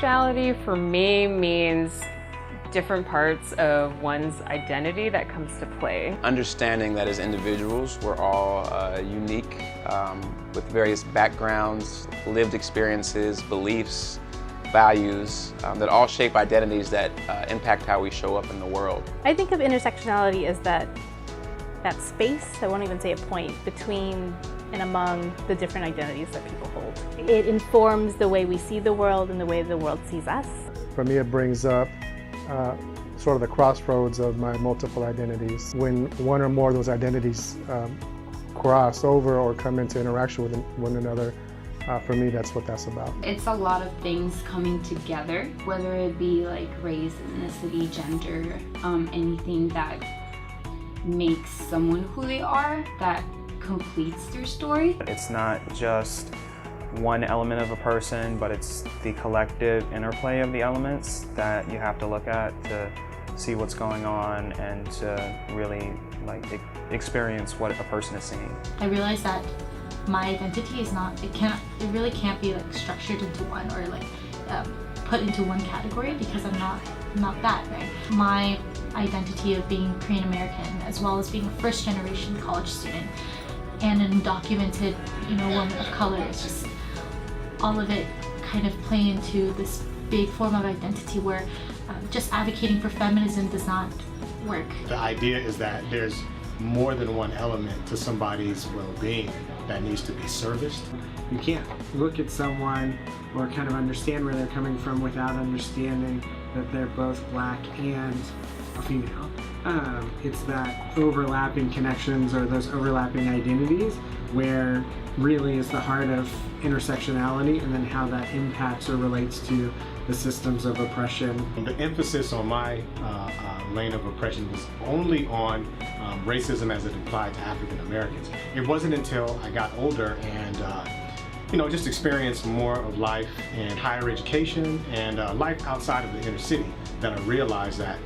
Intersectionality for me means different parts of one's identity that comes to play. Understanding that as individuals, we're all unique with various backgrounds, lived experiences, beliefs, values that all shape identities that impact how we show up in the world. I think of intersectionality as that space, I won't even say a point, between and among the different identities that people hold. It informs the way we see the world and the way the world sees us. For me, it brings up sort of the crossroads of my multiple identities. When one or more of those identities cross over or come into interaction with one another, for me, that's what that's about. It's a lot of things coming together, whether it be like race, ethnicity, gender, anything that makes someone who they are, that completes their story. It's not just one element of a person, but it's the collective interplay of the elements that you have to look at to see what's going on and to really experience what a person is seeing. I realized that my identity is not, it really can't be structured into one or put into one category, because I'm not that, right? My identity of being Korean American, as well as being a first generation college student and an undocumented, woman of color, it's just all of it kind of play into this big form of identity where just advocating for feminism does not work. The idea is that there's more than one element to somebody's well-being that needs to be serviced. You can't look at someone or kind of understand where they're coming from without understanding that they're both Black and a female. It's that overlapping connections or those overlapping identities where really is the heart of intersectionality, and then how that impacts or relates to the systems of oppression. The emphasis on my lane of oppression was only on racism as it applied to African Americans. It wasn't until I got older and just experienced more of life in higher education and life outside of the inner city that I realized that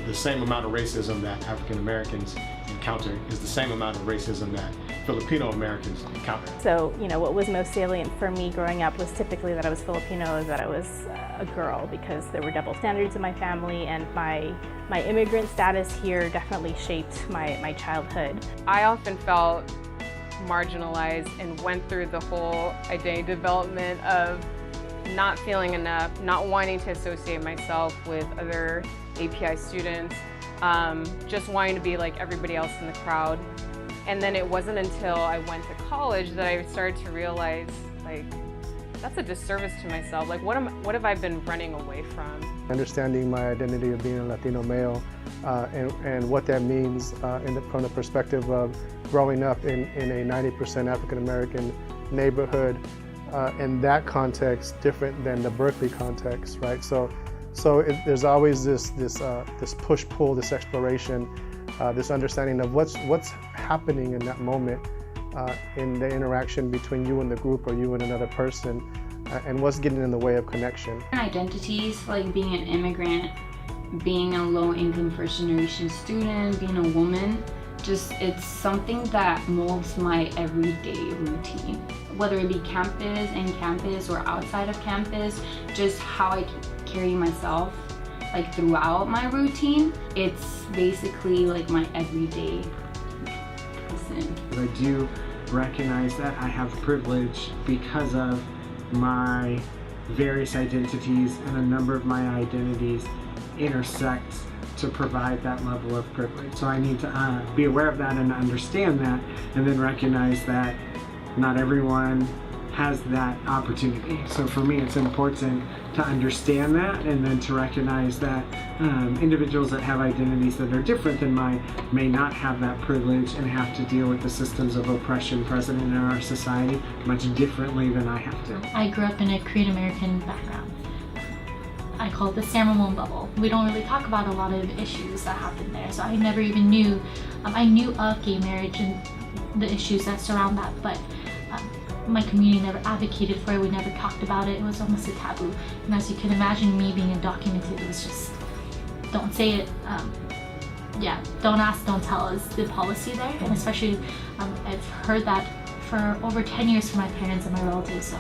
the same amount of racism that African Americans encounter is the same amount of racism that Filipino Americans encounter. So, what was most salient for me growing up was typically that I was Filipino, that I was a girl, because there were double standards in my family, and my immigrant status here definitely shaped my childhood. I often felt marginalized and went through the whole identity development of not feeling enough, not wanting to associate myself with other API students, just wanting to be like everybody else in the crowd. And then it wasn't until I went to college that I started to realize, that's a disservice to myself. What have I been running away from? Understanding my identity of being a Latino male and what that means from the perspective of growing up in a 90% African American neighborhood, in that context different than the Berkeley context, right? So there's always this push-pull, this exploration, this understanding of what's happening in that moment in the interaction between you and the group or you and another person, and what's getting in the way of connection. Identities like being an immigrant, being a low-income first-generation student, being a woman, it's something that molds my everyday routine. Whether it be campus or outside of campus, just how I carry myself throughout my routine, it's basically my everyday person. I do recognize that I have privilege because of my various identities, and a number of my identities intersect to provide that level of privilege. So I need to be aware of that and understand that, and then recognize that not everyone has that opportunity. So for me, it's important to understand that, and then to recognize that individuals that have identities that are different than mine may not have that privilege and have to deal with the systems of oppression present in our society much differently than I have to. I grew up in a Korean American background. I call it the San Ramon bubble. We don't really talk about a lot of issues that happen there, so I never even knew, I knew of gay marriage and the issues that surround that, but my community never advocated for it, we never talked about it, it was almost a taboo. And as you can imagine, me being undocumented, it was just, don't say it, don't ask, don't tell is the policy there. And especially, I've heard that for over 10 years from my parents and my relatives, so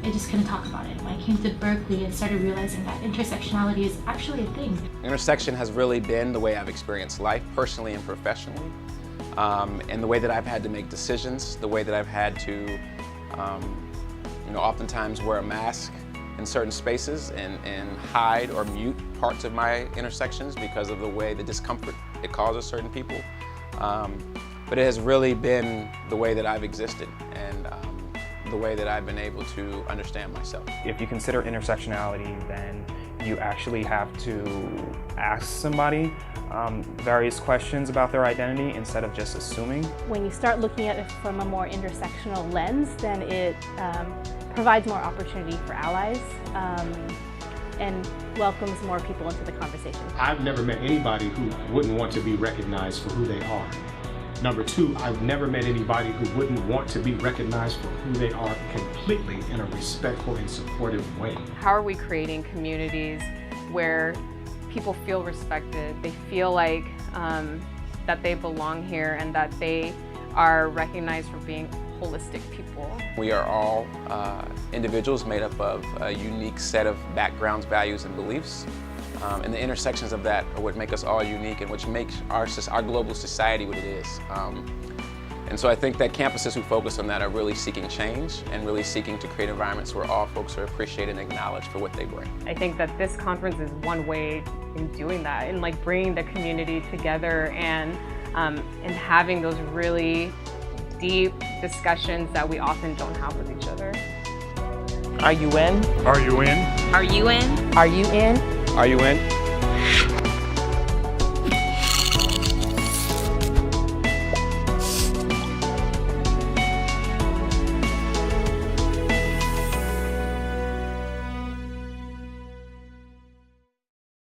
I just couldn't talk about it. When I came to Berkeley, I started realizing that intersectionality is actually a thing. Intersection has really been the way I've experienced life, personally and professionally, and the way that I've had to make decisions, the way that I've had to, oftentimes wear a mask in certain spaces and hide or mute parts of my intersections because of the way the discomfort it causes certain people. But it has really been the way that I've existed and the way that I've been able to understand myself. If you consider intersectionality, then you actually have to ask somebody various questions about their identity instead of just assuming. When you start looking at it from a more intersectional lens, then it provides more opportunity for allies and welcomes more people into the conversation. I've never met anybody who wouldn't want to be recognized for who they are. Number two, I've never met anybody who wouldn't want to be recognized for who they are completely in a respectful and supportive way. How are we creating communities where people feel respected, they feel like that they belong here and that they are recognized for being holistic people? We are all individuals made up of a unique set of backgrounds, values, and beliefs. And the intersections of that are what make us all unique and which makes our global society what it is. And so I think that campuses who focus on that are really seeking change and really seeking to create environments where all folks are appreciated and acknowledged for what they bring. I think that this conference is one way in doing that, in like bringing the community together and having those really deep discussions that we often don't have with each other. Are you in? Are you in? Are you in? Are you in? Are you in?